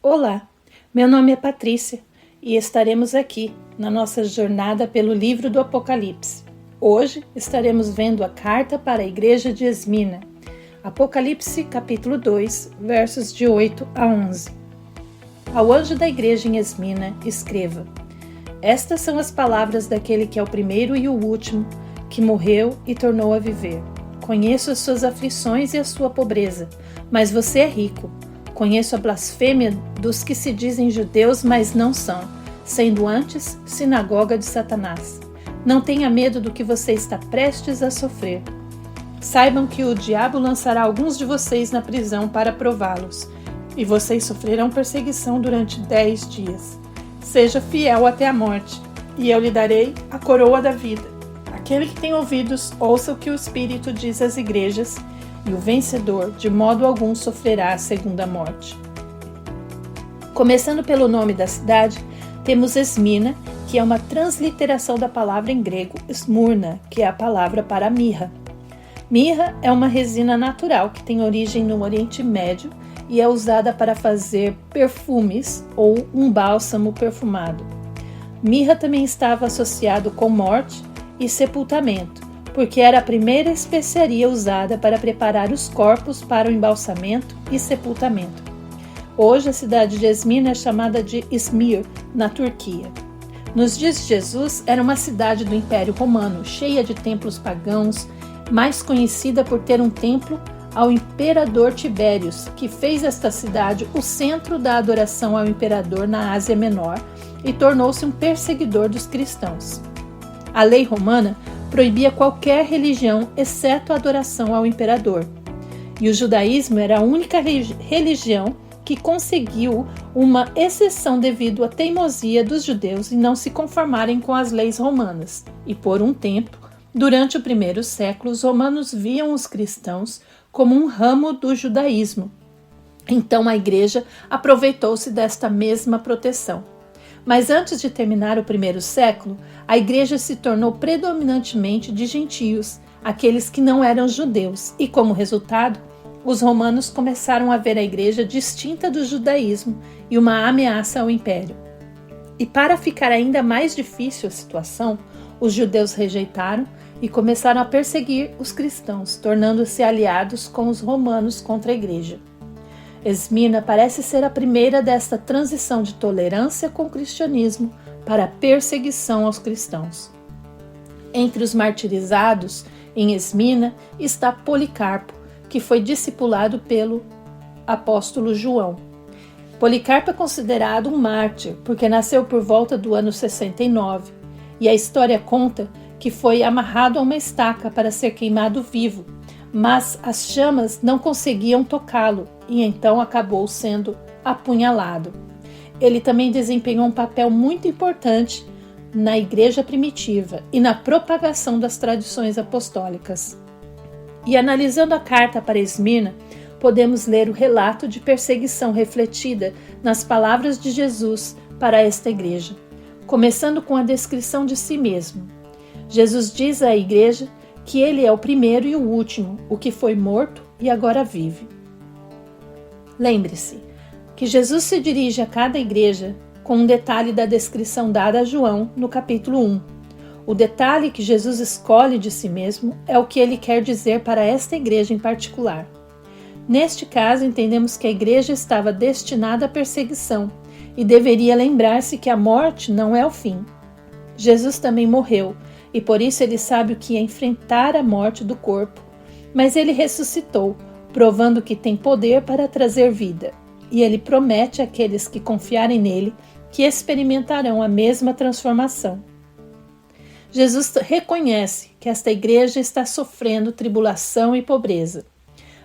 Olá, meu nome é Patrícia e estaremos aqui na nossa jornada pelo livro do Apocalipse. Hoje estaremos vendo a carta para a igreja de Esmina, Apocalipse capítulo 2, versos de 8 a 11. Ao anjo da igreja em Esmina, escreva: Estas são as palavras daquele que é o primeiro e o último, que morreu e tornou a viver. Conheço as suas aflições e a sua pobreza, mas você é rico. Conheço a blasfêmia dos que se dizem judeus, mas não são, sendo antes sinagoga de Satanás. Não tenha medo do que você está prestes a sofrer. Saibam que o diabo lançará alguns de vocês na prisão para prová-los, e vocês sofrerão perseguição durante 10 dias. Seja fiel até a morte, e eu lhe darei a coroa da vida. Aquele que tem ouvidos, ouça o que o Espírito diz às igrejas, e o vencedor, de modo algum, sofrerá a segunda morte. Começando pelo nome da cidade, temos Esmina, que é uma transliteração da palavra em grego Smurna, que é a palavra para mirra. Mirra é uma resina natural que tem origem no Oriente Médio e é usada para fazer perfumes ou um bálsamo perfumado. Mirra também estava associado com morte e sepultamento, porque era a primeira especiaria usada para preparar os corpos para o embalsamento e sepultamento. Hoje a cidade de Esmina é chamada de Izmir, na Turquia. Nos dias de Jesus, era uma cidade do Império Romano, cheia de templos pagãos, mais conhecida por ter um templo ao imperador Tibérios, que fez esta cidade o centro da adoração ao imperador na Ásia Menor e tornou-se um perseguidor dos cristãos. A lei romana proibia qualquer religião exceto a adoração ao imperador. E o judaísmo era a única religião que conseguiu uma exceção devido à teimosia dos judeus em não se conformarem com as leis romanas. E por um tempo, durante o primeiro século, os romanos viam os cristãos como um ramo do judaísmo. Então a igreja aproveitou-se desta mesma proteção. Mas antes de terminar o primeiro século, a igreja se tornou predominantemente de gentios, aqueles que não eram judeus, e como resultado, os romanos começaram a ver a igreja distinta do judaísmo e uma ameaça ao império. E para ficar ainda mais difícil a situação, os judeus rejeitaram e começaram a perseguir os cristãos, tornando-se aliados com os romanos contra a igreja. Esmina parece ser a primeira desta transição de tolerância com o cristianismo para a perseguição aos cristãos. Entre os martirizados em Esmina está Policarpo, que foi discipulado pelo apóstolo João. Policarpo é considerado um mártir, porque nasceu por volta do ano 69, e a história conta que foi amarrado a uma estaca para ser queimado vivo, mas as chamas não conseguiam tocá-lo e então acabou sendo apunhalado. Ele também desempenhou um papel muito importante na igreja primitiva e na propagação das tradições apostólicas. E analisando a carta para Esmina, podemos ler o relato de perseguição refletida nas palavras de Jesus para esta igreja, começando com a descrição de si mesmo. Jesus diz à igreja que ele é o primeiro e o último, o que foi morto e agora vive. Lembre-se que Jesus se dirige a cada igreja com um detalhe da descrição dada a João no capítulo 1. O detalhe que Jesus escolhe de si mesmo é o que ele quer dizer para esta igreja em particular. Neste caso, entendemos que a igreja estava destinada à perseguição e deveria lembrar-se que a morte não é o fim. Jesus também morreu, e por isso ele sabe o que é enfrentar a morte do corpo, mas ele ressuscitou, provando que tem poder para trazer vida, e ele promete àqueles que confiarem nele que experimentarão a mesma transformação. Jesus reconhece que esta igreja está sofrendo tribulação e pobreza.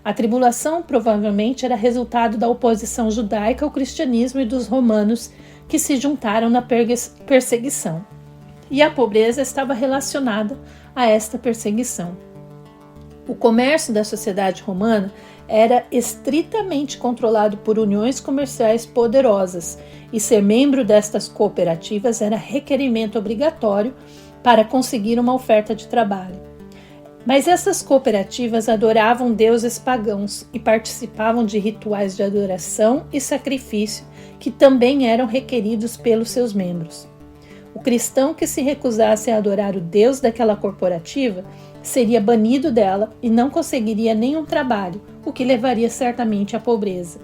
A tribulação provavelmente era resultado da oposição judaica ao cristianismo e dos romanos que se juntaram na perseguição. E a pobreza estava relacionada a esta perseguição. O comércio da sociedade romana era estritamente controlado por uniões comerciais poderosas, e ser membro destas cooperativas era requerimento obrigatório para conseguir uma oferta de trabalho. Mas essas cooperativas adoravam deuses pagãos e participavam de rituais de adoração e sacrifício que também eram requeridos pelos seus membros. O cristão que se recusasse a adorar o Deus daquela corporativa seria banido dela e não conseguiria nenhum trabalho, o que levaria certamente à pobreza.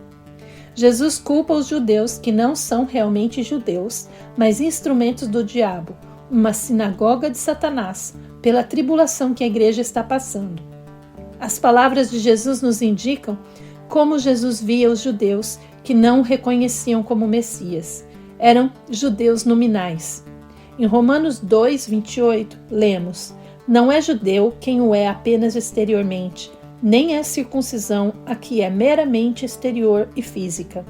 Jesus culpa os judeus que não são realmente judeus, mas instrumentos do diabo, uma sinagoga de Satanás, pela tribulação que a igreja está passando. As palavras de Jesus nos indicam como Jesus via os judeus que não o reconheciam como Messias. Eram judeus nominais. Em Romanos 2, 28, lemos: Não é judeu quem o é apenas exteriormente, nem é circuncisão a que é meramente exterior e física.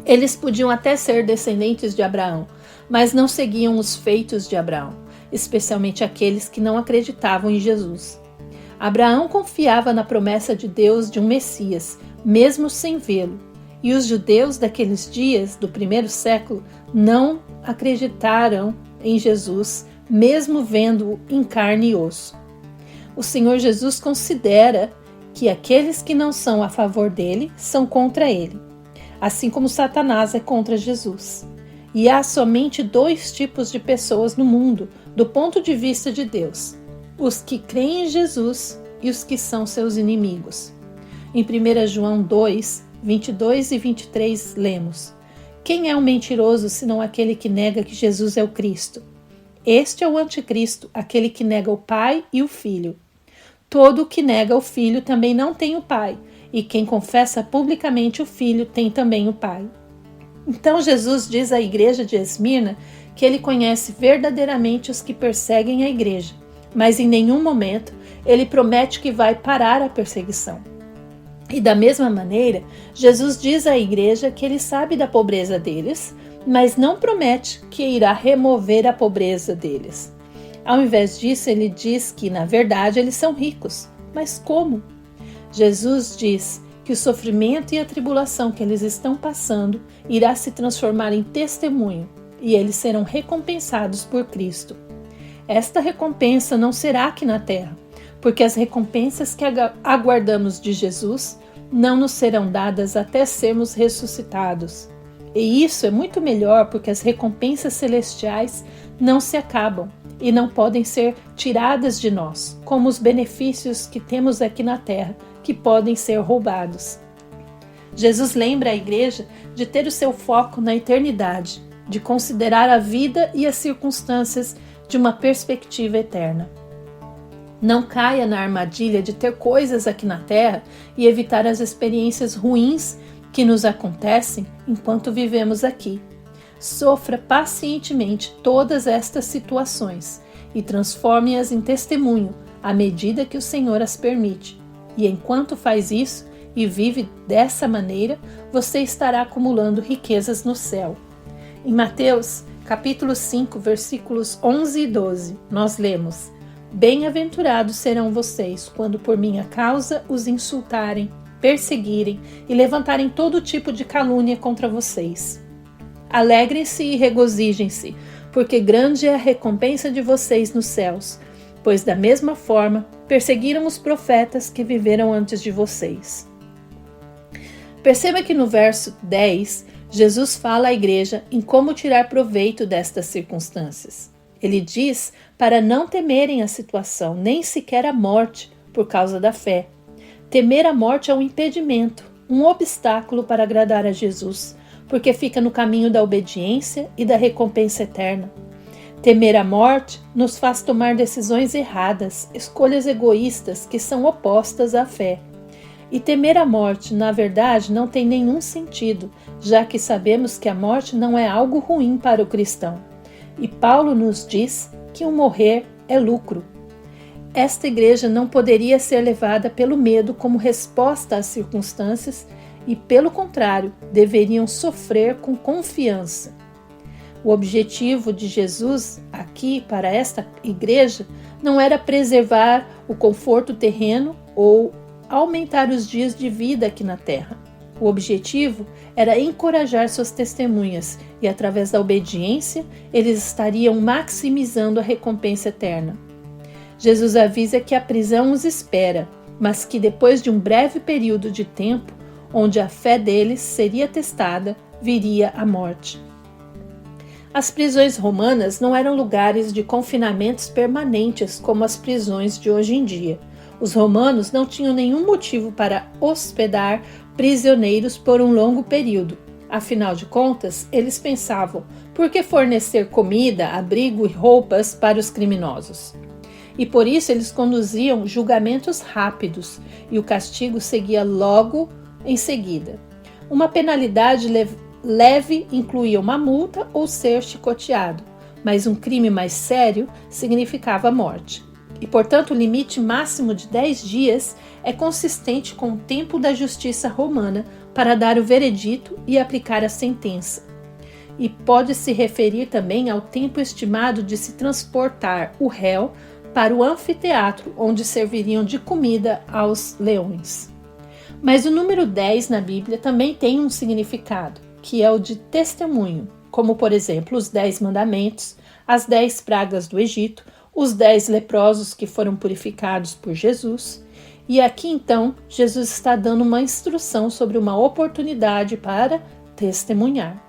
Eles podiam até ser descendentes de Abraão, mas não seguiam os feitos de Abraão, especialmente aqueles que não acreditavam em Jesus. Abraão confiava na promessa de Deus de um Messias, mesmo sem vê-lo, e os judeus daqueles dias, do primeiro século, não acreditaram em Jesus, mesmo vendo-o em carne e osso. O Senhor Jesus considera que aqueles que não são a favor dele são contra ele, assim como Satanás é contra Jesus. E há somente dois tipos de pessoas no mundo, do ponto de vista de Deus: os que creem em Jesus e os que são seus inimigos. Em 1 João 2, 22 e 23, lemos: Quem é o mentiroso senão aquele que nega que Jesus é o Cristo? Este é o anticristo, aquele que nega o Pai e o Filho. Todo o que nega o Filho também não tem o Pai, e quem confessa publicamente o Filho tem também o Pai. Então Jesus diz à igreja de Esmirna que ele conhece verdadeiramente os que perseguem a igreja, mas em nenhum momento ele promete que vai parar a perseguição. E da mesma maneira, Jesus diz à igreja que ele sabe da pobreza deles, mas não promete que irá remover a pobreza deles. Ao invés disso, ele diz que, na verdade, eles são ricos. Mas como? Jesus diz que o sofrimento e a tribulação que eles estão passando irá se transformar em testemunho e eles serão recompensados por Cristo. Esta recompensa não será aqui na terra, porque as recompensas que aguardamos de Jesus não nos serão dadas até sermos ressuscitados. E isso é muito melhor porque as recompensas celestiais não se acabam e não podem ser tiradas de nós, como os benefícios que temos aqui na terra, que podem ser roubados. Jesus lembra a igreja de ter o seu foco na eternidade, de considerar a vida e as circunstâncias de uma perspectiva eterna. Não caia na armadilha de ter coisas aqui na terra e evitar as experiências ruins que nos acontecem enquanto vivemos aqui. Sofra pacientemente todas estas situações e transforme-as em testemunho à medida que o Senhor as permite. E enquanto faz isso e vive dessa maneira, você estará acumulando riquezas no céu. Em Mateus, capítulo 5, versículos 11 e 12, nós lemos: Bem-aventurados serão vocês quando por minha causa os insultarem, perseguirem e levantarem todo tipo de calúnia contra vocês. Alegrem-se e regozijem-se, porque grande é a recompensa de vocês nos céus, pois da mesma forma perseguiram os profetas que viveram antes de vocês. Perceba que no verso 10, Jesus fala à igreja em como tirar proveito destas circunstâncias. Ele diz para não temerem a situação, nem sequer a morte, por causa da fé. Temer a morte é um impedimento, um obstáculo para agradar a Jesus, porque fica no caminho da obediência e da recompensa eterna. Temer a morte nos faz tomar decisões erradas, escolhas egoístas que são opostas à fé. E temer a morte, na verdade, não tem nenhum sentido, já que sabemos que a morte não é algo ruim para o cristão. E Paulo nos diz que o morrer é lucro. Esta igreja não poderia ser levada pelo medo como resposta às circunstâncias e, pelo contrário, deveriam sofrer com confiança. O objetivo de Jesus aqui para esta igreja não era preservar o conforto terreno ou aumentar os dias de vida aqui na terra. O objetivo era encorajar suas testemunhas e, através da obediência, eles estariam maximizando a recompensa eterna. Jesus avisa que a prisão os espera, mas que depois de um breve período de tempo, onde a fé deles seria testada, viria a morte. As prisões romanas não eram lugares de confinamentos permanentes como as prisões de hoje em dia. Os romanos não tinham nenhum motivo para hospedar prisioneiros por um longo período. Afinal de contas, eles pensavam: por que fornecer comida, abrigo e roupas para os criminosos? E por isso eles conduziam julgamentos rápidos, e o castigo seguia logo em seguida. Uma penalidade leve incluía uma multa ou ser chicoteado, mas um crime mais sério significava a morte. E, portanto, o limite máximo de 10 dias é consistente com o tempo da justiça romana para dar o veredito e aplicar a sentença. E pode se referir também ao tempo estimado de se transportar o réu para o anfiteatro, onde serviriam de comida aos leões. Mas o número 10 na Bíblia também tem um significado, que é o de testemunho, como, por exemplo, os 10 mandamentos, as 10 pragas do Egito, os 10 leprosos que foram purificados por Jesus. E aqui, então, Jesus está dando uma instrução sobre uma oportunidade para testemunhar.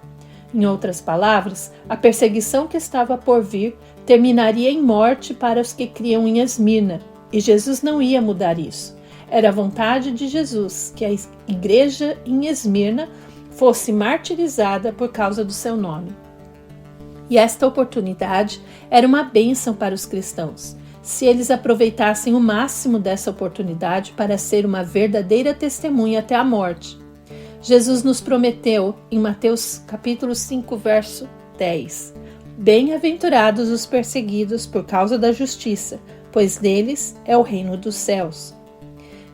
Em outras palavras, a perseguição que estava por vir terminaria em morte para os que criam em Esmirna, e Jesus não ia mudar isso. Era a vontade de Jesus que a igreja em Esmirna fosse martirizada por causa do seu nome. E esta oportunidade era uma bênção para os cristãos, se eles aproveitassem o máximo dessa oportunidade para ser uma verdadeira testemunha até a morte. Jesus nos prometeu em Mateus capítulo 5, verso 10: Bem-aventurados os perseguidos por causa da justiça, pois deles é o reino dos céus.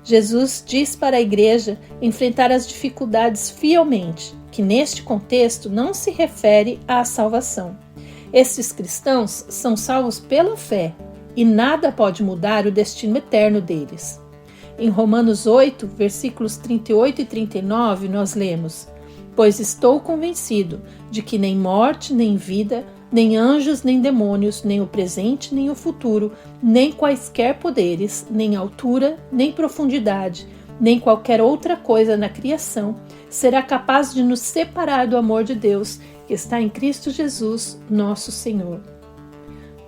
Jesus diz para a igreja enfrentar as dificuldades fielmente, que neste contexto não se refere à salvação. Estes cristãos são salvos pela fé e nada pode mudar o destino eterno deles. Em Romanos 8, versículos 38 e 39, nós lemos: Pois estou convencido de que nem morte, nem vida, nem anjos, nem demônios, nem o presente, nem o futuro, nem quaisquer poderes, nem altura, nem profundidade, nem qualquer outra coisa na criação será capaz de nos separar do amor de Deus que está em Cristo Jesus, nosso Senhor.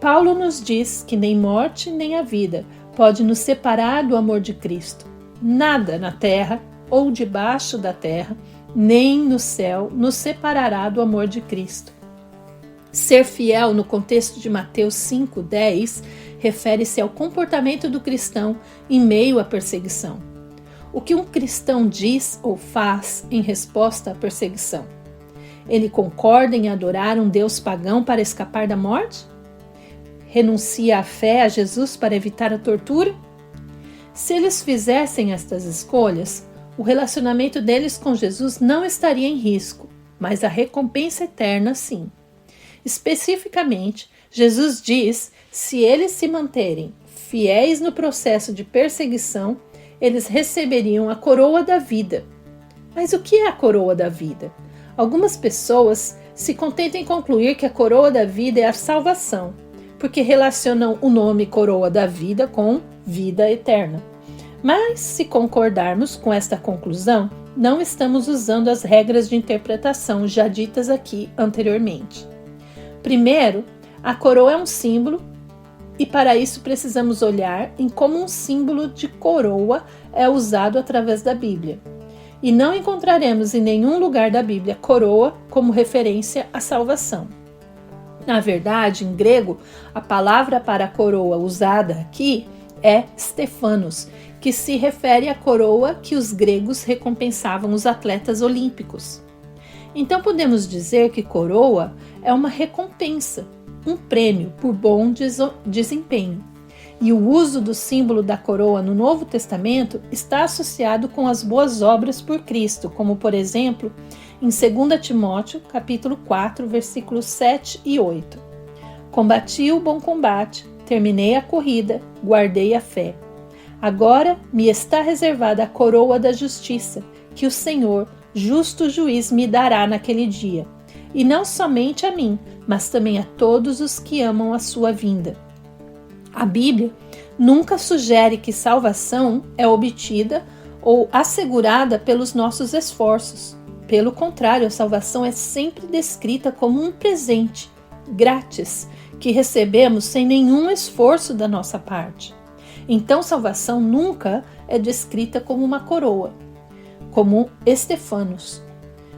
Paulo nos diz que nem morte, nem a vida pode nos separar do amor de Cristo. Nada na terra ou debaixo da terra, nem no céu, nos separará do amor de Cristo. Ser fiel no contexto de Mateus 5:10 refere-se ao comportamento do cristão em meio à perseguição. O que um cristão diz ou faz em resposta à perseguição? Ele concorda em adorar um Deus pagão para escapar da morte? Renuncia à fé a Jesus para evitar a tortura? Se eles fizessem estas escolhas, o relacionamento deles com Jesus não estaria em risco, mas a recompensa eterna sim. Especificamente, Jesus diz: se eles se manterem fiéis no processo de perseguição, eles receberiam a coroa da vida. Mas o que é a coroa da vida? Algumas pessoas se contentam em concluir que a coroa da vida é a salvação, porque relacionam o nome coroa da vida com vida eterna. Mas, se concordarmos com esta conclusão, não estamos usando as regras de interpretação já ditas aqui anteriormente. Primeiro, a coroa é um símbolo, e para isso precisamos olhar em como um símbolo de coroa é usado através da Bíblia. E não encontraremos em nenhum lugar da Bíblia coroa como referência à salvação. Na verdade, em grego, a palavra para a coroa usada aqui é Stephanos, que se refere à coroa que os gregos recompensavam os atletas olímpicos. Então podemos dizer que coroa é uma recompensa, um prêmio por bom desempenho. E o uso do símbolo da coroa no Novo Testamento está associado com as boas obras por Cristo, como por exemplo, em 2 Timóteo, capítulo 4, versículos 7 e 8. Combati o bom combate, terminei a corrida, guardei a fé. Agora me está reservada a coroa da justiça, que o Senhor, justo juiz, me dará naquele dia. E não somente a mim, mas também a todos os que amam a sua vinda. A Bíblia nunca sugere que salvação é obtida ou assegurada pelos nossos esforços. Pelo contrário, a salvação é sempre descrita como um presente, grátis, que recebemos sem nenhum esforço da nossa parte. Então, salvação nunca é descrita como uma coroa, como Estefanos.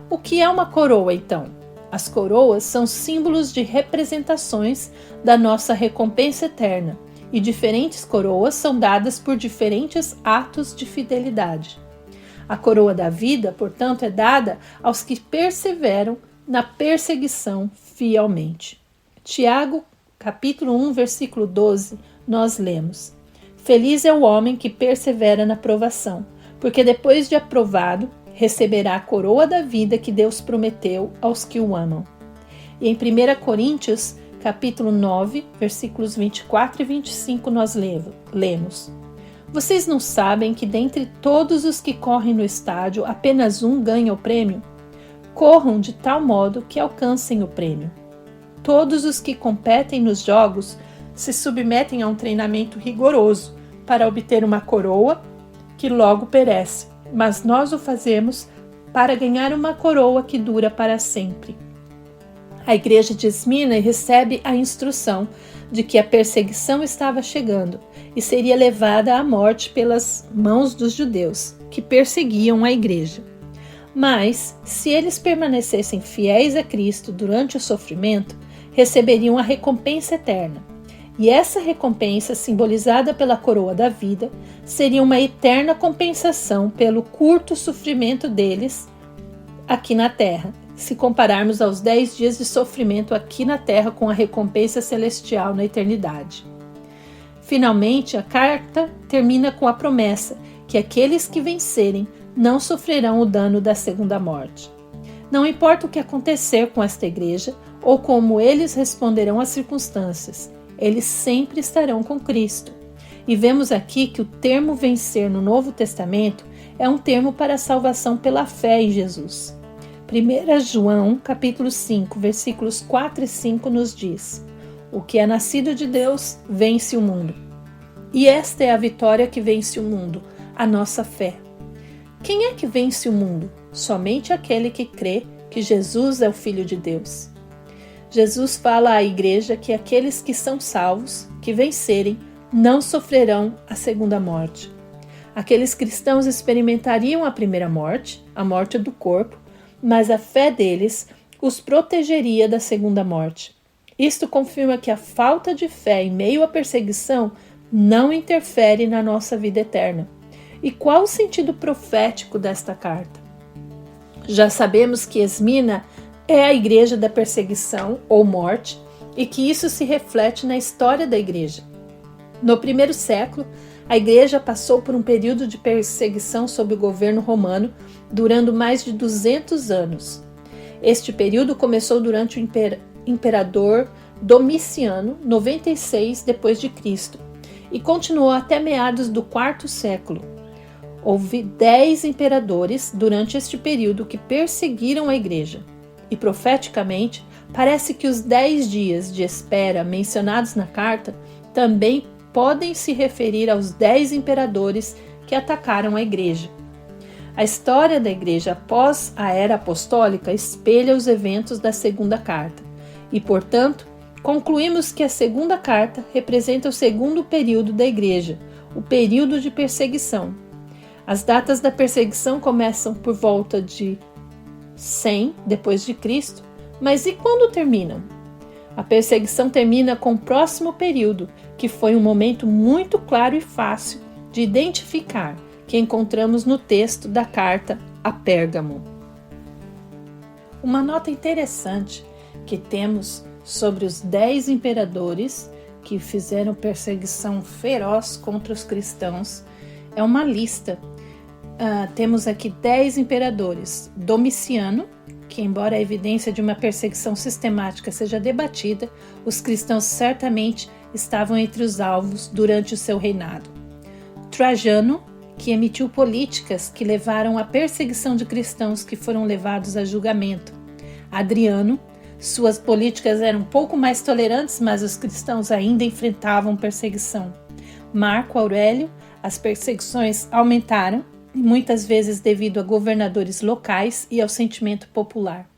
O que é uma coroa, então? As coroas são símbolos de representações da nossa recompensa eterna, e diferentes coroas são dadas por diferentes atos de fidelidade. A coroa da vida, portanto, é dada aos que perseveram na perseguição fielmente. Tiago, capítulo 1, versículo 12, nós lemos: Feliz é o homem que persevera na provação, porque depois de aprovado, receberá a coroa da vida que Deus prometeu aos que o amam. E em 1 Coríntios, capítulo 9, versículos 24 e 25, nós lemos: Vocês não sabem que dentre todos os que correm no estádio, apenas um ganha o prêmio? Corram de tal modo que alcancem o prêmio. Todos os que competem nos jogos se submetem a um treinamento rigoroso para obter uma coroa que logo perece, mas nós o fazemos para ganhar uma coroa que dura para sempre. A igreja de Esmina recebe a instrução de que a perseguição estava chegando e seria levada à morte pelas mãos dos judeus, que perseguiam a igreja. Mas, se eles permanecessem fiéis a Cristo durante o sofrimento, receberiam a recompensa eterna. E essa recompensa, simbolizada pela coroa da vida, seria uma eterna compensação pelo curto sofrimento deles aqui na terra, se compararmos aos 10 dias de sofrimento aqui na terra com a recompensa celestial na eternidade. Finalmente, a carta termina com a promessa que aqueles que vencerem não sofrerão o dano da segunda morte. Não importa o que acontecer com esta igreja ou como eles responderão às circunstâncias, eles sempre estarão com Cristo. E vemos aqui que o termo vencer no Novo Testamento é um termo para a salvação pela fé em Jesus. 1 João, capítulo 5, versículos 4 e 5 nos diz: O que é nascido de Deus vence o mundo. E esta é a vitória que vence o mundo, a nossa fé. Quem é que vence o mundo? Somente aquele que crê que Jesus é o Filho de Deus. Jesus fala à igreja que aqueles que são salvos, que vencerem, não sofrerão a segunda morte. Aqueles cristãos experimentariam a primeira morte, a morte do corpo, mas a fé deles os protegeria da segunda morte. Isto confirma que a falta de fé em meio à perseguição não interfere na nossa vida eterna. E qual o sentido profético desta carta? Já sabemos que Esmina é a igreja da perseguição ou morte e que isso se reflete na história da igreja. No primeiro século, a igreja passou por um período de perseguição sob o governo romano, durando mais de 200 anos. Este período começou durante o imperador Domiciano, 96 d.C., e continuou até meados do quarto século. Houve 10 imperadores durante este período que perseguiram a igreja. E profeticamente, parece que os 10 dias de espera mencionados na carta também podem se referir aos 10 imperadores que atacaram a igreja. A história da igreja após a era apostólica espelha os eventos da segunda carta e, portanto, concluímos que a segunda carta representa o segundo período da igreja, o período de perseguição. As datas da perseguição começam por volta de 100 d.C., mas e quando terminam? A perseguição termina com o próximo período, que foi um momento muito claro e fácil de identificar, que encontramos no texto da carta a Pérgamo. Uma nota interessante que temos sobre os 10 imperadores que fizeram perseguição feroz contra os cristãos é uma lista. Temos aqui 10 imperadores. Domiciano, que embora a evidência de uma perseguição sistemática seja debatida, os cristãos certamente estavam entre os alvos durante o seu reinado. Trajano, que emitiu políticas que levaram à perseguição de cristãos que foram levados a julgamento. Adriano, Suas políticas eram um pouco mais tolerantes, mas os cristãos ainda enfrentavam perseguição. Marco Aurélio, as perseguições aumentaram, muitas vezes devido a governadores locais e ao sentimento popular.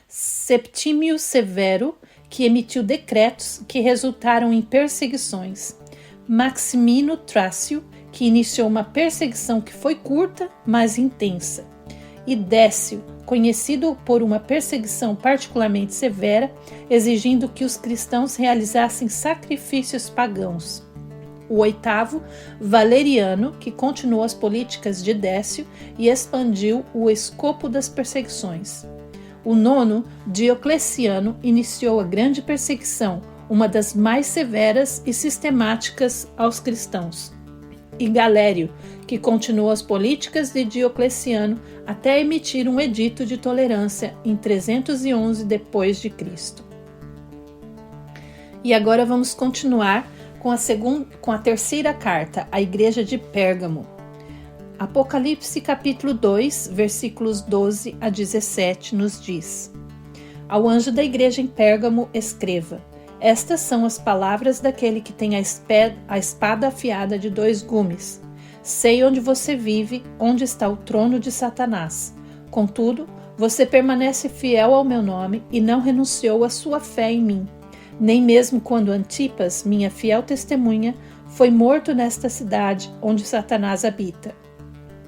Septímio Severo, que emitiu decretos que resultaram em perseguições. Maximino Trácio, que iniciou uma perseguição que foi curta, mas intensa. E Décio, conhecido por uma perseguição particularmente severa, exigindo que os cristãos realizassem sacrifícios pagãos. O oitavo, Valeriano, que continuou as políticas de Décio e expandiu o escopo das perseguições. O nono, Diocleciano, iniciou a grande perseguição, uma das mais severas e sistemáticas aos cristãos. E Galério, que continuou as políticas de Diocleciano até emitir um edito de tolerância em 311 d.C. E agora vamos continuar com a terceira carta, à Igreja de Pérgamo. Apocalipse capítulo 2, versículos 12 a 17 nos diz: Ao anjo da igreja em Pérgamo escreva: Estas são as palavras daquele que tem a espada afiada de 2 gumes. Sei onde você vive, onde está o trono de Satanás. Contudo, você permanece fiel ao meu nome e não renunciou à sua fé em mim, nem mesmo quando Antipas, minha fiel testemunha, foi morto nesta cidade onde Satanás habita.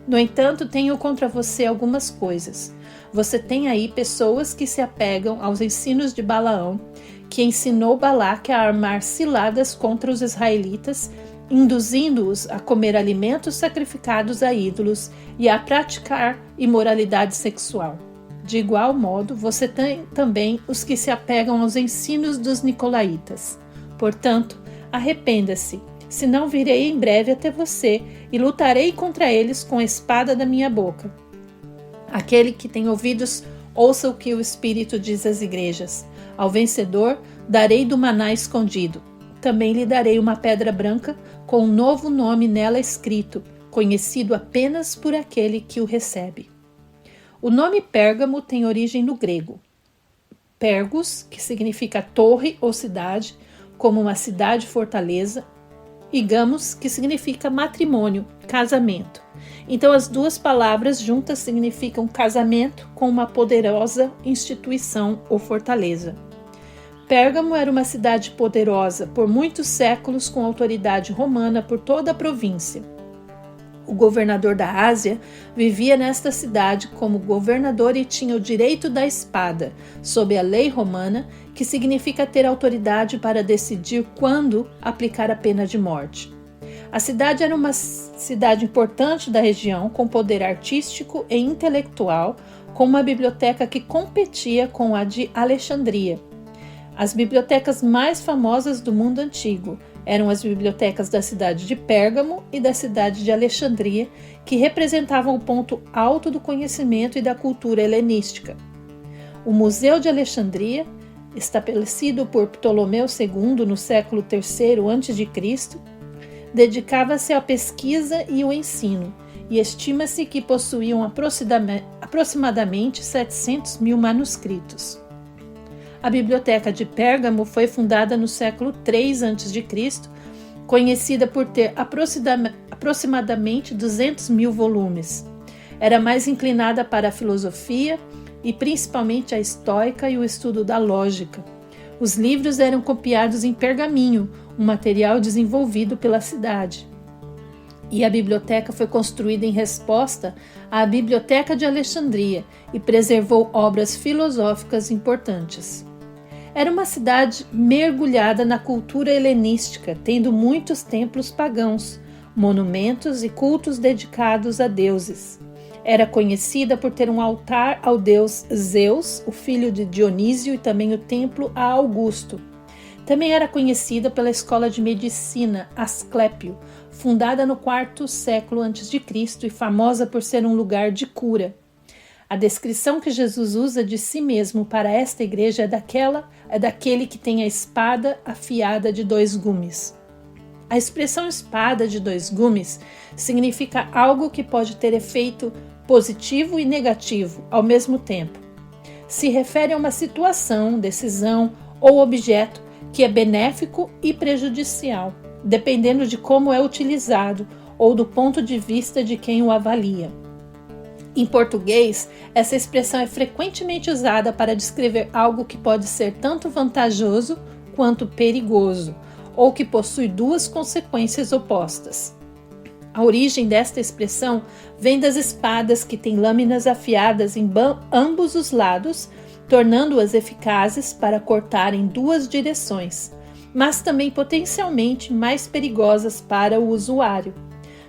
No entanto, tenho contra você algumas coisas. Você tem aí pessoas que se apegam aos ensinos de Balaão, que ensinou Balaque a armar ciladas contra os israelitas, induzindo-os a comer alimentos sacrificados a ídolos e a praticar imoralidade sexual. De igual modo, você tem também os que se apegam aos ensinos dos nicolaítas. Portanto, arrependa-se, senão virei em breve até você e lutarei contra eles com a espada da minha boca. Aquele que tem ouvidos, ouça o que o Espírito diz às igrejas. Ao vencedor, darei do maná escondido. Também lhe darei uma pedra branca com um novo nome nela escrito, conhecido apenas por aquele que o recebe. O nome Pérgamo tem origem no grego. Pergos, que significa torre ou cidade, como uma cidade-fortaleza, e gamos, que significa matrimônio, casamento. Então as duas palavras juntas significam casamento com uma poderosa instituição ou fortaleza. Pérgamo era uma cidade poderosa por muitos séculos com autoridade romana por toda a província. O governador da Ásia vivia nesta cidade como governador e tinha o direito da espada, sob a lei romana, que significa ter autoridade para decidir quando aplicar a pena de morte. A cidade era uma cidade importante da região, com poder artístico e intelectual, com uma biblioteca que competia com a de Alexandria. As bibliotecas mais famosas do mundo antigo eram as bibliotecas da cidade de Pérgamo e da cidade de Alexandria, que representavam o ponto alto do conhecimento e da cultura helenística. O Museu de Alexandria, estabelecido por Ptolomeu II no século III a.C., dedicava-se à pesquisa e ao ensino, e estima-se que possuíam aproximadamente 700 mil manuscritos. A Biblioteca de Pérgamo foi fundada no século III a.C., conhecida por ter aproximadamente 200 mil volumes. Era mais inclinada para a filosofia e principalmente a estoica e o estudo da lógica. Os livros eram copiados em pergaminho, um material desenvolvido pela cidade. E a biblioteca foi construída em resposta à Biblioteca de Alexandria e preservou obras filosóficas importantes. Era uma cidade mergulhada na cultura helenística, tendo muitos templos pagãos, monumentos e cultos dedicados a deuses. Era conhecida por ter um altar ao deus Zeus, o filho de Dionísio, e também o templo a Augusto. Também era conhecida pela escola de medicina Asclépio, fundada no IV século a.C. e famosa por ser um lugar de cura. A descrição que Jesus usa de si mesmo para esta igreja é daquele que tem a espada afiada de 2 gumes. A expressão espada de 2 gumes significa algo que pode ter efeito positivo e negativo ao mesmo tempo. se refere a uma situação, decisão ou objeto que é benéfico e prejudicial, dependendo de como é utilizado ou do ponto de vista de quem o avalia. Em português, essa expressão é frequentemente usada para descrever algo que pode ser tanto vantajoso quanto perigoso, ou que possui duas consequências opostas. A origem desta expressão vem das espadas que têm lâminas afiadas em ambos os lados, tornando-as eficazes para cortar em duas direções, mas também potencialmente mais perigosas para o usuário.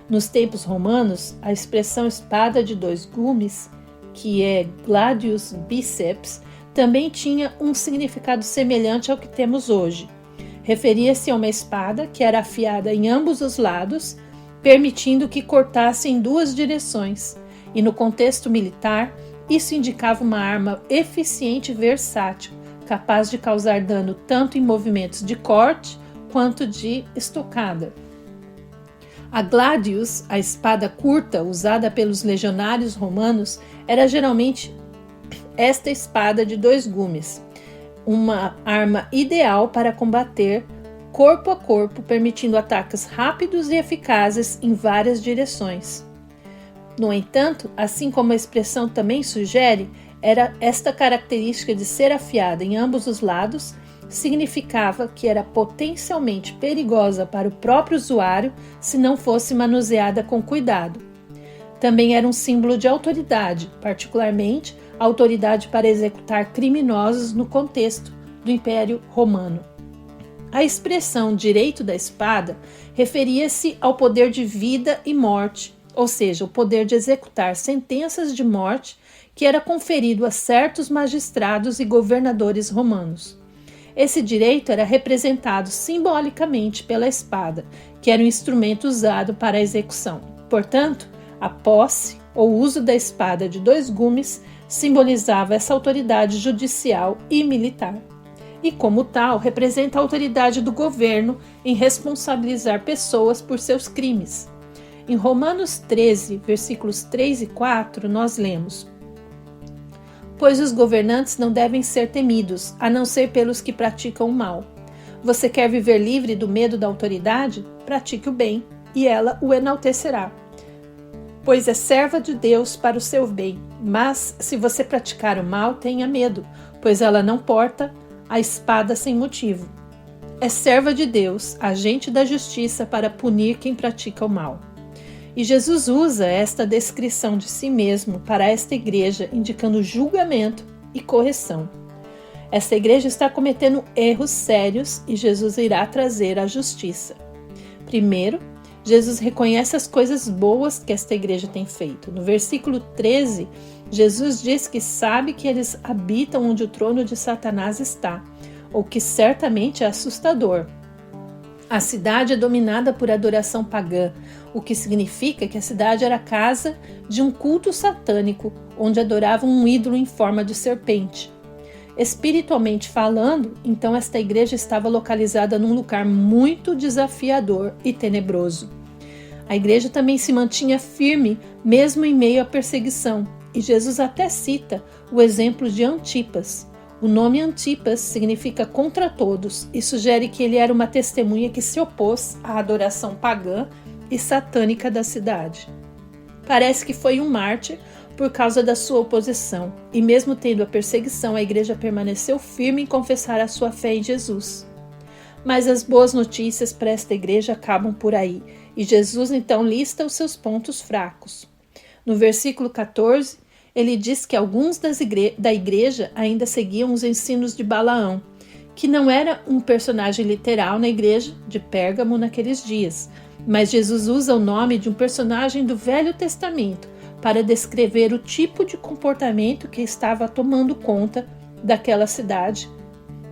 Nos tempos romanos, a expressão espada de dois gumes, que é gladius biceps, também tinha um significado semelhante ao que temos hoje. Referia-se a uma espada que era afiada em ambos os lados, permitindo que cortasse em duas direções, e no contexto militar, isso indicava uma arma eficiente e versátil, capaz de causar dano tanto em movimentos de corte quanto de estocada. A gladius, a espada curta usada pelos legionários romanos, era geralmente esta espada de dois gumes, uma arma ideal para combater corpo a corpo, permitindo ataques rápidos e eficazes em várias direções. No entanto, assim como a expressão também sugere, era esta característica de ser afiada em ambos os lados significava que era potencialmente perigosa para o próprio usuário se não fosse manuseada com cuidado. Também era um símbolo de autoridade, particularmente a autoridade para executar criminosos no contexto do Império Romano. A expressão direito da espada referia-se ao poder de vida e morte, ou seja, o poder de executar sentenças de morte que era conferido a certos magistrados e governadores romanos. Esse direito era representado simbolicamente pela espada, que era um instrumento usado para a execução. Portanto, a posse ou uso da espada de dois gumes simbolizava essa autoridade judicial e militar. E, como tal, representa a autoridade do governo em responsabilizar pessoas por seus crimes. Em Romanos 13, versículos 3 e 4, nós lemos: pois os governantes não devem ser temidos, a não ser pelos que praticam o mal. Você quer viver livre do medo da autoridade? Pratique o bem, e ela o enaltecerá. Pois é serva de Deus para o seu bem. Mas, se você praticar o mal, tenha medo, pois ela não porta a espada sem motivo. É serva de Deus, agente da justiça para punir quem pratica o mal. E Jesus usa esta descrição de si mesmo para esta igreja, indicando julgamento e correção. Esta igreja está cometendo erros sérios e Jesus irá trazer a justiça. Primeiro, Jesus reconhece as coisas boas que esta igreja tem feito. No versículo 13, Jesus diz que sabe que eles habitam onde o trono de Satanás está, o que certamente é assustador. A cidade é dominada por adoração pagã, o que significa que a cidade era a casa de um culto satânico, onde adoravam um ídolo em forma de serpente. Espiritualmente falando, então esta igreja estava localizada num lugar muito desafiador e tenebroso. A igreja também se mantinha firme, mesmo em meio à perseguição, e Jesus até cita o exemplo de Antipas. O nome Antipas significa contra todos e sugere que ele era uma testemunha que se opôs à adoração pagã e satânica da cidade. Parece que foi um mártir por causa da sua oposição, e mesmo tendo a perseguição, a igreja permaneceu firme em confessar a sua fé em Jesus. Mas as boas notícias para esta igreja acabam por aí, e Jesus então lista os seus pontos fracos. No versículo 14, ele diz que alguns da igreja ainda seguiam os ensinos de Balaão, que não era um personagem literal na igreja de Pérgamo naqueles dias, mas Jesus usa o nome de um personagem do Velho Testamento para descrever o tipo de comportamento que estava tomando conta daquela cidade.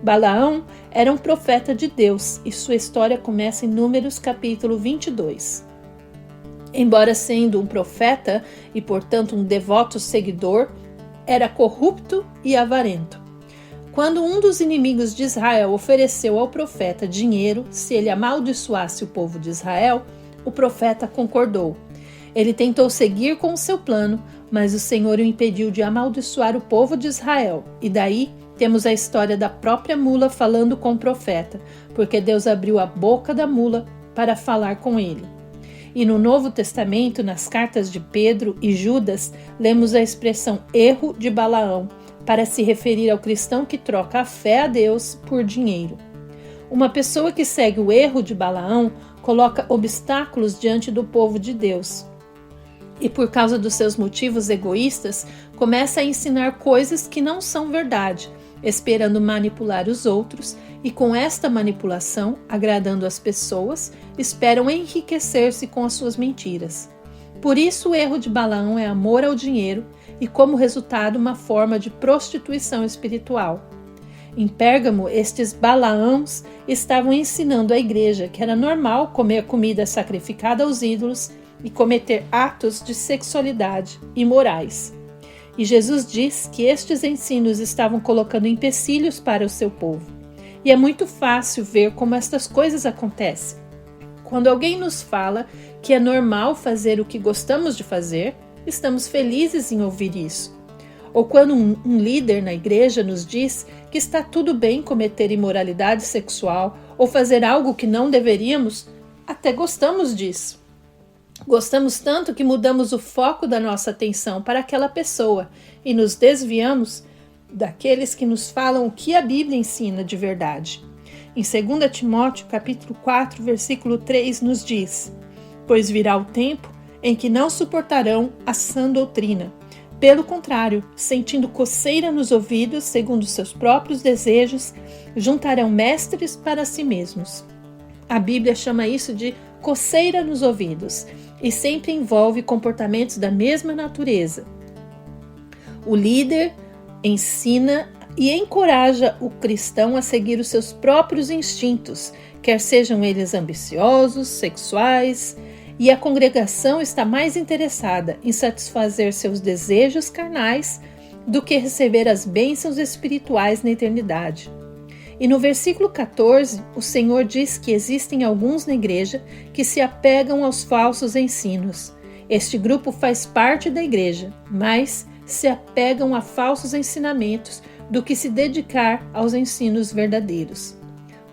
Balaão era um profeta de Deus e sua história começa em Números capítulo 22. Embora sendo um profeta e, portanto, um devoto seguidor, era corrupto e avarento. Quando um dos inimigos de Israel ofereceu ao profeta dinheiro se ele amaldiçoasse o povo de Israel, o profeta concordou. Ele tentou seguir com o seu plano, mas o Senhor o impediu de amaldiçoar o povo de Israel. E daí temos a história da própria mula falando com o profeta, porque Deus abriu a boca da mula para falar com ele. E no Novo Testamento, nas cartas de Pedro e Judas, lemos a expressão erro de Balaão, para se referir ao cristão que troca a fé a Deus por dinheiro. Uma pessoa que segue o erro de Balaão coloca obstáculos diante do povo de Deus. E por causa dos seus motivos egoístas, começa a ensinar coisas que não são verdade, esperando manipular os outros, e com esta manipulação, agradando as pessoas, esperam enriquecer-se com as suas mentiras. Por isso o erro de Balaão é amor ao dinheiro e, como resultado, uma forma de prostituição espiritual. Em Pérgamo, estes Balaãos estavam ensinando à igreja que era normal comer comida sacrificada aos ídolos e cometer atos de sexualidade imorais. E Jesus diz que estes ensinos estavam colocando empecilhos para o seu povo. E é muito fácil ver como estas coisas acontecem. Quando alguém nos fala que é normal fazer o que gostamos de fazer, estamos felizes em ouvir isso. Ou quando um líder na igreja nos diz que está tudo bem cometer imoralidade sexual ou fazer algo que não deveríamos, até gostamos disso. Gostamos tanto que mudamos o foco da nossa atenção para aquela pessoa e nos desviamos daqueles que nos falam o que a Bíblia ensina de verdade. Em 2 Timóteo, capítulo 4, versículo 3, nos diz: pois virá o tempo em que não suportarão a sã doutrina. Pelo contrário, sentindo coceira nos ouvidos, segundo seus próprios desejos, juntarão mestres para si mesmos. A Bíblia chama isso de coceira nos ouvidos e sempre envolve comportamentos da mesma natureza. O líder ensina e encoraja o cristão a seguir os seus próprios instintos, quer sejam eles ambiciosos, sexuais, e a congregação está mais interessada em satisfazer seus desejos carnais do que receber as bênçãos espirituais na eternidade. E no versículo 14, o Senhor diz que existem alguns na igreja que se apegam aos falsos ensinos. Este grupo faz parte da igreja, mas se apegam a falsos ensinamentos do que se dedicar aos ensinos verdadeiros.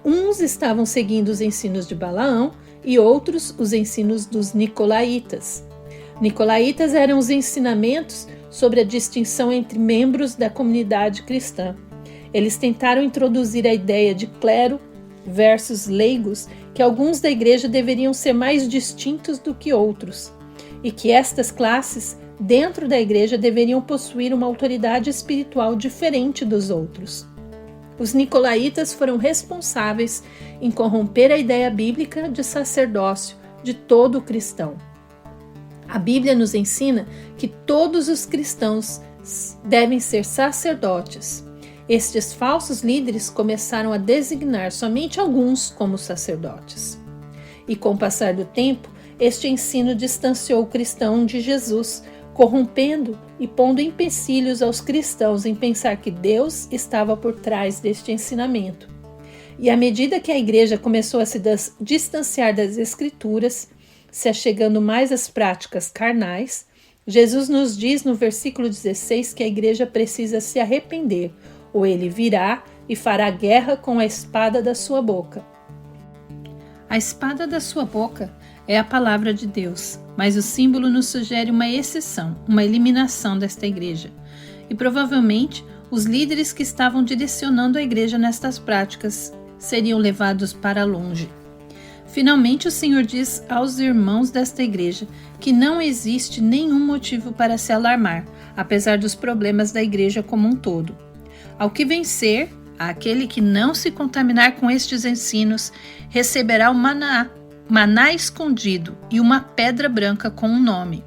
Uns estavam seguindo os ensinos de Balaão e outros os ensinos dos nicolaítas. Nicolaítas eram os ensinamentos sobre a distinção entre membros da comunidade cristã. Eles tentaram introduzir a ideia de clero versus leigos, que alguns da igreja deveriam ser mais distintos do que outros, e que estas classes dentro da igreja deveriam possuir uma autoridade espiritual diferente dos outros. Os nicolaítas foram responsáveis em corromper a ideia bíblica de sacerdócio de todo cristão. A Bíblia nos ensina que todos os cristãos devem ser sacerdotes. Estes falsos líderes começaram a designar somente alguns como sacerdotes. E com o passar do tempo, este ensino distanciou o cristão de Jesus, corrompendo e pondo empecilhos aos cristãos em pensar que Deus estava por trás deste ensinamento. E à medida que a igreja começou a se distanciar das Escrituras, se achegando mais às práticas carnais, Jesus nos diz no versículo 16 que a igreja precisa se arrepender, ou ele virá e fará guerra com a espada da sua boca. A espada da sua boca é a palavra de Deus, mas o símbolo nos sugere uma exceção, uma eliminação desta igreja. E provavelmente os líderes que estavam direcionando a igreja nestas práticas seriam levados para longe. Finalmente o Senhor diz aos irmãos desta igreja que não existe nenhum motivo para se alarmar, apesar dos problemas da igreja como um todo. Ao que vencer, aquele que não se contaminar com estes ensinos receberá o maná escondido e uma pedra branca com um nome.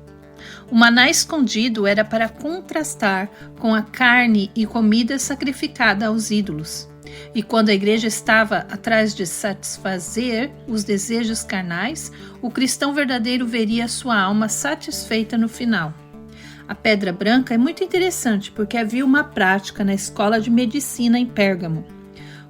O maná escondido era para contrastar com a carne e comida sacrificada aos ídolos. E quando a igreja estava atrás de satisfazer os desejos carnais, o cristão verdadeiro veria sua alma satisfeita no final. A pedra branca é muito interessante porque havia uma prática na escola de medicina em Pérgamo.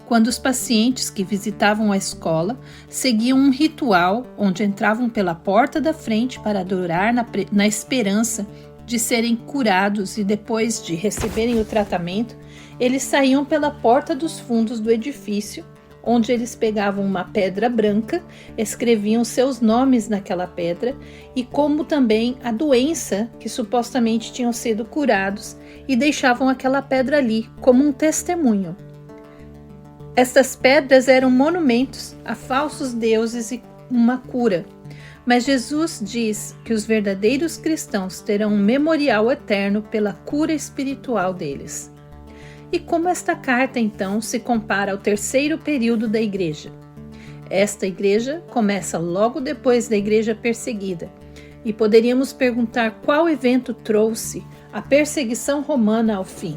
quando os pacientes que visitavam a escola seguiam um ritual onde entravam pela porta da frente para adorar na esperança de serem curados, e depois de receberem o tratamento, eles saíam pela porta dos fundos do edifício, onde eles pegavam uma pedra branca, escreviam seus nomes naquela pedra e como também a doença que supostamente tinham sido curados, e deixavam aquela pedra ali como um testemunho. Estas pedras eram monumentos a falsos deuses e uma cura. Mas Jesus diz que os verdadeiros cristãos terão um memorial eterno pela cura espiritual deles. E como esta carta, então, se compara ao terceiro período da igreja? Esta igreja começa logo depois da igreja perseguida, e poderíamos perguntar qual evento trouxe a perseguição romana ao fim.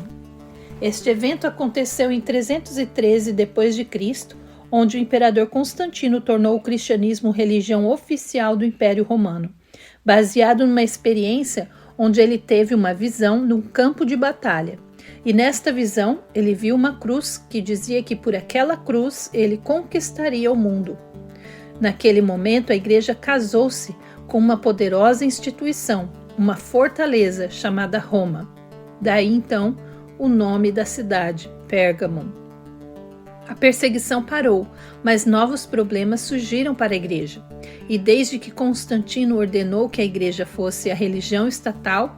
Este evento aconteceu em 313 d.C., onde o imperador Constantino tornou o cristianismo religião oficial do Império Romano, baseado numa experiência onde ele teve uma visão num campo de batalha. E nesta visão, ele viu uma cruz que dizia que por aquela cruz ele conquistaria o mundo. Naquele momento, a igreja casou-se com uma poderosa instituição, uma fortaleza chamada Roma. Daí, então, o nome da cidade, Pérgamo. A perseguição parou, mas novos problemas surgiram para a igreja. E desde que Constantino ordenou que a igreja fosse a religião estatal,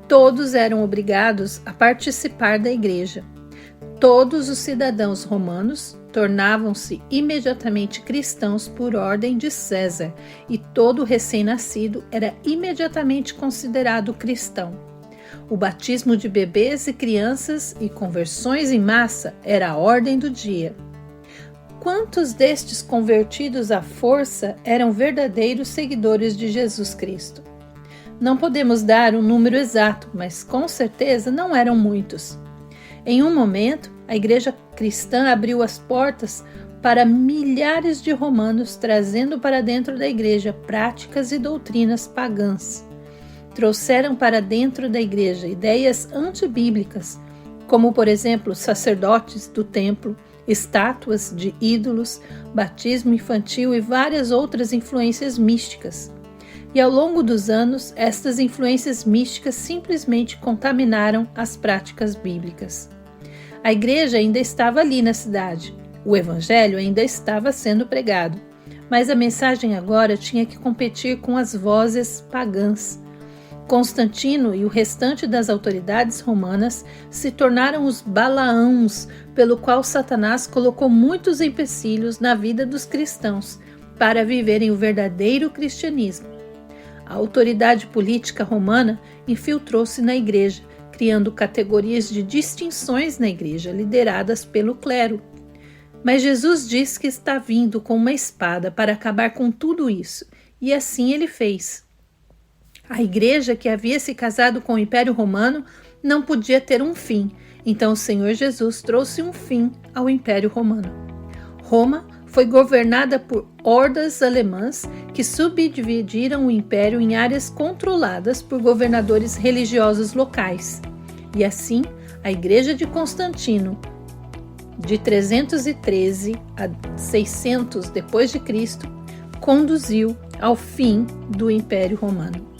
todos eram obrigados a participar da igreja. Todos os cidadãos romanos tornavam-se imediatamente cristãos por ordem de César, e todo recém-nascido era imediatamente considerado cristão. O batismo de bebês e crianças e conversões em massa era a ordem do dia. Quantos destes convertidos à força eram verdadeiros seguidores de Jesus Cristo? Não podemos dar um número exato, mas com certeza não eram muitos. Em um momento, a igreja cristã abriu as portas para milhares de romanos, trazendo para dentro da igreja práticas e doutrinas pagãs. Trouxeram para dentro da igreja ideias antibíblicas, como, por exemplo, sacerdotes do templo, estátuas de ídolos, batismo infantil e várias outras influências místicas. E ao longo dos anos, estas influências místicas simplesmente contaminaram as práticas bíblicas. A igreja ainda estava ali na cidade, o evangelho ainda estava sendo pregado, mas a mensagem agora tinha que competir com as vozes pagãs. Constantino e o restante das autoridades romanas se tornaram os Balaãos, pelo qual Satanás colocou muitos empecilhos na vida dos cristãos para viverem o verdadeiro cristianismo. A autoridade política romana infiltrou-se na igreja, criando categorias de distinções na igreja, lideradas pelo clero. Mas Jesus diz que está vindo com uma espada para acabar com tudo isso, e assim ele fez. A igreja, que havia se casado com o Império Romano, não podia ter um fim, então o Senhor Jesus trouxe um fim ao Império Romano. Roma foi governada por hordas alemãs que subdividiram o império em áreas controladas por governadores religiosos locais. E assim, a Igreja de Constantino, de 313 a 600 d.C., conduziu ao fim do Império Romano.